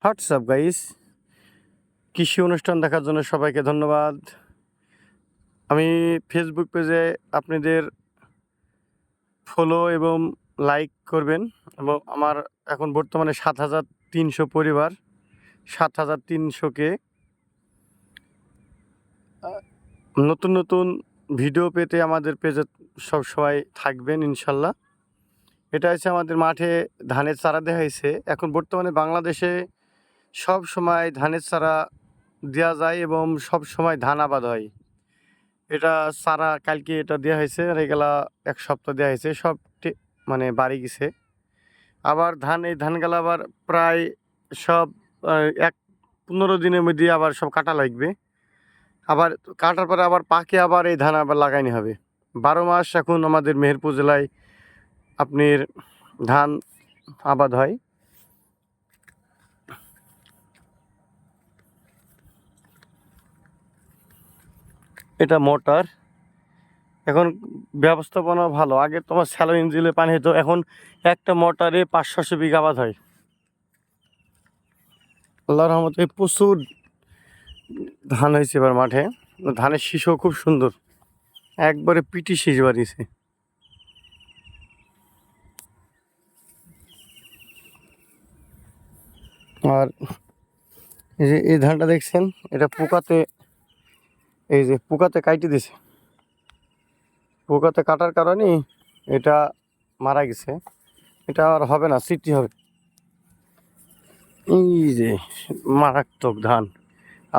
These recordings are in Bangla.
হোয়াটসঅ্যাপ গাইস, কৃষি অনুষ্ঠান দেখার জন্য সবাইকে ধন্যবাদ। আমি ফেসবুক পেজে আপনাদের ফলো এবং লাইক করবেন এবং আমার এখন বর্তমানে ৭৩০০ পরিবার, ৭৩০০কে নতুন নতুন ভিডিও পেতে আমাদের পেজে সবসময় থাকবেন ইনশাল্লাহ। এটা হচ্ছে আমাদের মাঠে ধানের চারা দেওয়া হয়েছে। এখন বর্তমানে বাংলাদেশে সব সময় ধানের চারা দেওয়া যায় এবং সব সময় ধান আবাদ হয়। এটা চারা কালকে এটা দেওয়া হয়েছে, আর এগুলা এক সপ্তাহ দেওয়া হয়েছে, সব মানে বাড়ি গেছে। আবার এই ধানগুলা আবার প্রায় সব ১-১৫ দিনের মধ্যে আবার সব কাটা লাগবে। আবার কাটার পরে আবার পাকে আবার এই ধান আবার লাগাইনি হবে। ১২ মাস এখন আমাদের মেহেরপুর জেলায় আপনার ধান আবাদ হয়। এটা মোটর, এখন ব্যবস্থাপনা ভালো। আগে তোমার স্যালো ইঞ্জিলে পানি হতো, এখন একটা মোটরে ৫০০ বিঘা আবাদ হয়। আল্লাহর রহমতে প্রচুর ধান হয়েছে এবার মাঠে। ধানের শীষও খুব সুন্দর, একবারে পিটি শীষ বাড়িয়েছে। আর এই যে এই ধানটা দেখছেন, এটা পোকাতে, এই যে পোকাতে কাটি দিছে। পোকাতে কাটার কারণে এটা মারা গেছে। এটা আর হবে না, সিটি হবে। এই যে মারাত্মক ধান,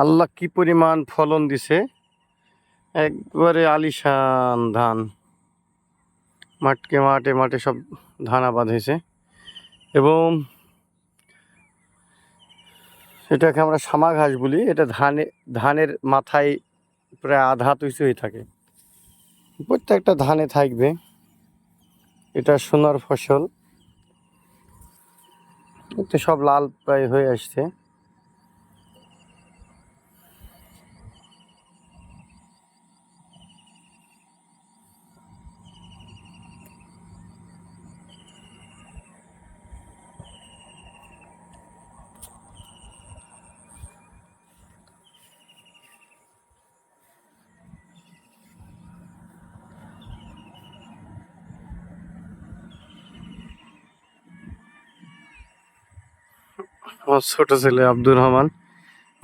আল্লাহ কি পরিমাণ ফলন দিছে, একবারে আলিশান ধান। মাঠে মাঠে সব ধান আবাদ হয়েছে এবং এটাকে আমরা শামা ঘাস বলি। এটা ধানের মাথায় প্রায় আধা তুইচু হয়ে থাকে, প্রত্যেকটা ধানে থাকবে। এটা সোনার ফসল, এতে সব লাল প্রায় হয়ে আসছে। আমার ছোট ছেলে আব্দুর রহমান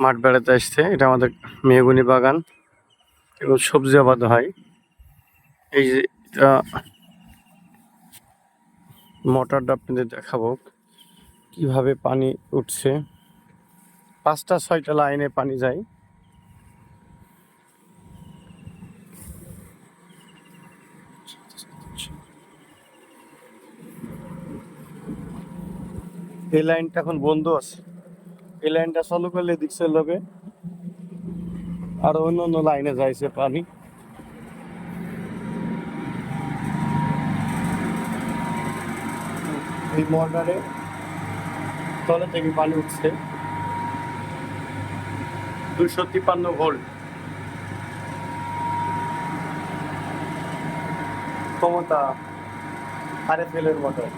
মাঠ বেড়াতে আসছে। এটা আমাদের মেহগুনি বাগান এবং সবজি আবাদ হয়। এই যে এটা মোটরটা আপনাদের দেখাবো কিভাবে পানি উঠছে। ৫টা-৬টা লাইনে পানি যায়। এই লাইনটা এখন বন্ধ আছে, এই লাইনটা চালু করলে দিচ্ছে লোকে আর অন্য অন্য লাইনে যাইছে পানি। এই মোটরে তলে থেকে পানি উঠছে ২৫৩ ভোল্ট ক্ষমতা, RFL এর মোটর।